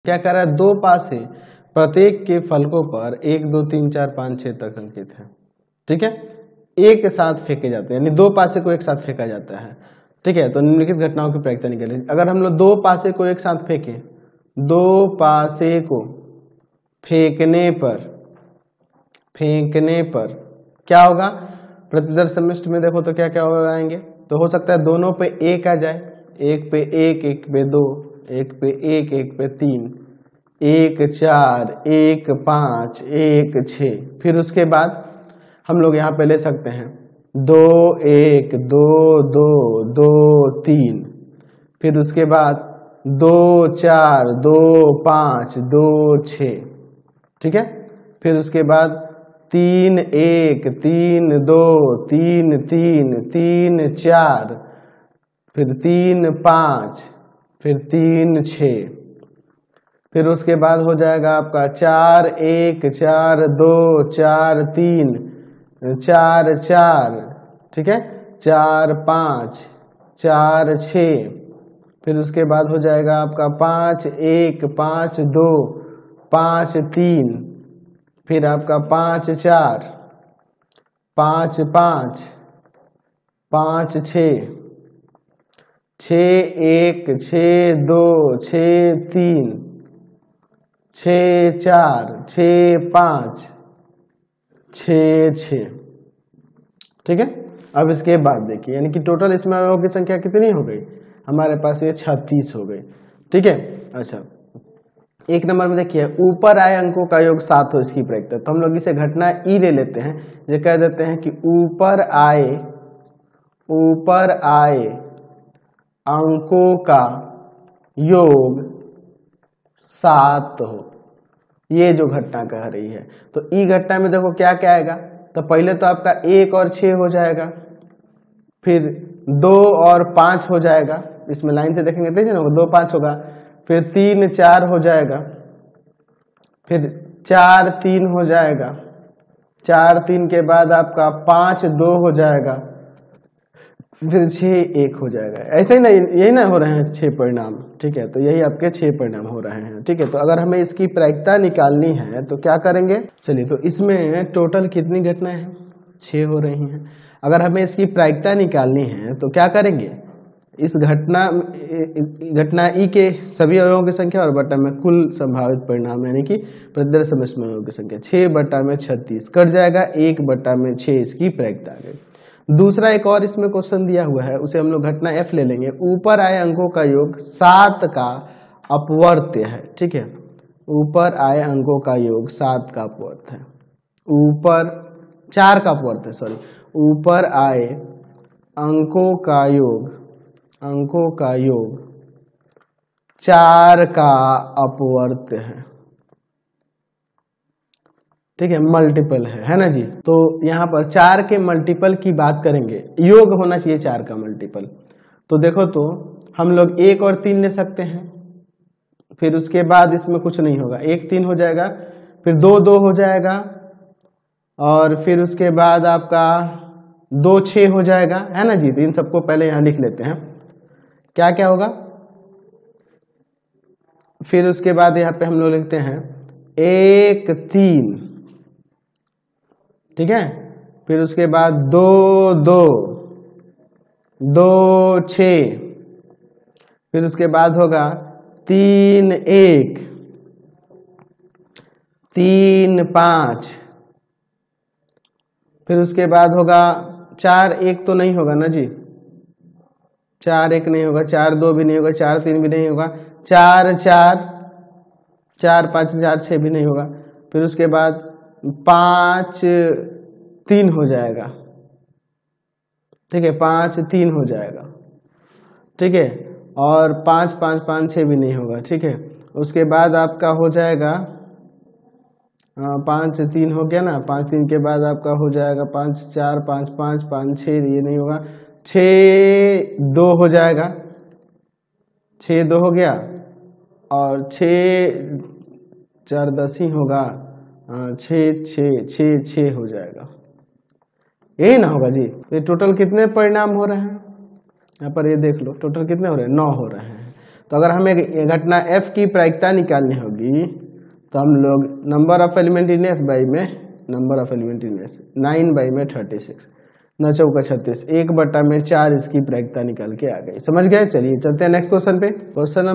क्या कर रहा है, 2 पासे प्रत्येक के फलकों पर 1 2 3 4 5 6 तक अंकित है। ठीक है, एक साथ फेंके जाते हैं, यानी 2 पासे को एक साथ फेंका जाता है। ठीक है, तो निम्नलिखित घटनाओं की प्रायिकता निकालें। अगर हम लोग 2 पासे को एक साथ फेंके, 2 पासे को फेंकने पर क्या होगा, प्रतिदर्श समष्टि में देखो तो क्या क्या हो आएंगे। तो हो सकता है दोनों पे 1 आ जाए, 1 पे 1, 1 पे 2, 1 पे 1, 1 पे 3, 1 4, 1 5, 1 6। फिर उसके बाद हम लोग यहाँ पे ले सकते हैं 2 1 2 2 2 3। फिर उसके बाद 2 4 2 5 2 6। ठीक है, फिर उसके बाद 3 1 3 2 3 3 3 4, फिर 3 5, फिर 3 6। फिर उसके बाद हो जाएगा आपका 4 1 4 2 4 3 4 4। ठीक है, 4 5 4 6। फिर उसके बाद हो जाएगा आपका 5 1 5 2 5 3। फिर आपका 5 4 5 5 5 6 6 1 6 2 6 3 6 4 6 5 6 6। ठीक है, अब इसके बाद देखिए, यानी कि टोटल इसमें अवयवों की संख्या कितनी हो गई हमारे पास, ये 36 हो गई। ठीक है, अच्छा 1 नंबर में देखिए, ऊपर आए अंकों का योग 7 हो, इसकी प्रायिकता। तो हम लोग इसे घटना ई ले लेते हैं, ये कह देते हैं कि ऊपर आए अंकों का योग 7 हो, ये जो घटना कह रही है। तो ई घटना में देखो क्या क्या आएगा, तो पहले तो आपका 1 और 6 हो जाएगा, फिर 2 और 5 हो जाएगा, इसमें लाइन से देखेंगे देखिए ना, 2 5 होगा, फिर 3 4 हो जाएगा, फिर 4 3 हो जाएगा, 4 3 के बाद आपका 5 2 हो जाएगा, फिर 6 1 हो जाएगा। ऐसे ही ना, यही ना हो रहे हैं 6 परिणाम। ठीक है, तो यही आपके 6 परिणाम हो रहे हैं। ठीक है, तो अगर हमें इसकी प्रायिकता निकालनी है तो क्या करेंगे, चलिए, तो इसमें टोटल कितनी घटनाएं हैं, 6 हो रही हैं। अगर हमें इसकी प्रायिकता निकालनी है तो क्या करेंगे, इस घटना ई के सभी अवयवों की संख्या और बटा में कुल संभावित परिणाम, यानी कि प्रतिदर्श समष्टि में अवयवों की संख्या 6 बटा में 36 कट जाएगा, 1 बटा में 6 इसकी प्रायिकता आ गई। दूसरा एक और इसमें क्वेश्चन दिया हुआ है, उसे हम लोग घटना एफ ले लेंगे। ऊपर आए अंकों का योग 7 का अपवर्त्य है। ठीक है, ऊपर आए अंकों का योग 7 का अपवर्त्य है, ऊपर 4 का अपवर्त्य है, सॉरी, ऊपर आए अंकों का योग 4 का अपवर्त्य है। ठीक है, मल्टीपल है ना जी। तो यहाँ पर 4 के मल्टीपल की बात करेंगे, योग होना चाहिए 4 का मल्टीपल। तो देखो, तो हम लोग 1 और 3 ले सकते हैं, फिर उसके बाद इसमें कुछ नहीं होगा, 1 3 हो जाएगा, फिर 2 2 हो जाएगा, और फिर उसके बाद आपका 2 6 हो जाएगा, है ना जी। तो इन सबको पहले यहाँ लिख लेते हैं, क्या क्या होगा। फिर उसके बाद यहाँ पे हम लोग लिखते हैं 1 3। ठीक है, फिर उसके बाद 2 2 2 6, फिर उसके बाद होगा 3 1 3 5, फिर उसके बाद होगा 4 1 तो नहीं होगा ना जी, 4 1 नहीं होगा, 4 2 भी नहीं होगा, 4 3 भी नहीं होगा, 4 4 4 5 4 6 भी नहीं होगा, फिर उसके बाद 5 3 हो जाएगा। ठीक है, 5 3 हो जाएगा। ठीक है, और 5 5 5 6 भी नहीं होगा। ठीक है, उसके बाद आपका हो जाएगा 5 3 हो गया ना, 5 3 के बाद आपका हो जाएगा 5 4 5 5 5 6, ये नहीं होगा, 6 2 हो जाएगा, 6 2 हो गया, और 6 4 10 ही होगा, 6 6 6 6 हो जाएगा, यही ना होगा जी। ये टोटल कितने परिणाम हो रहे हैं यहाँ पर, ये देख लो, टोटल कितने हो रहे हैं, 9 हो रहे हैं। तो अगर हमें घटना F की प्रायिकता निकालनी होगी तो हम लोग number of element in F by में number of element in S 9 by में 36 9 चौका 36 1/4 इसकी प्रायिकता निकाल के आ गई। समझ गए? चलिए चलते हैं नेक्स्ट क्वेश्चन पे। क्वेश्चन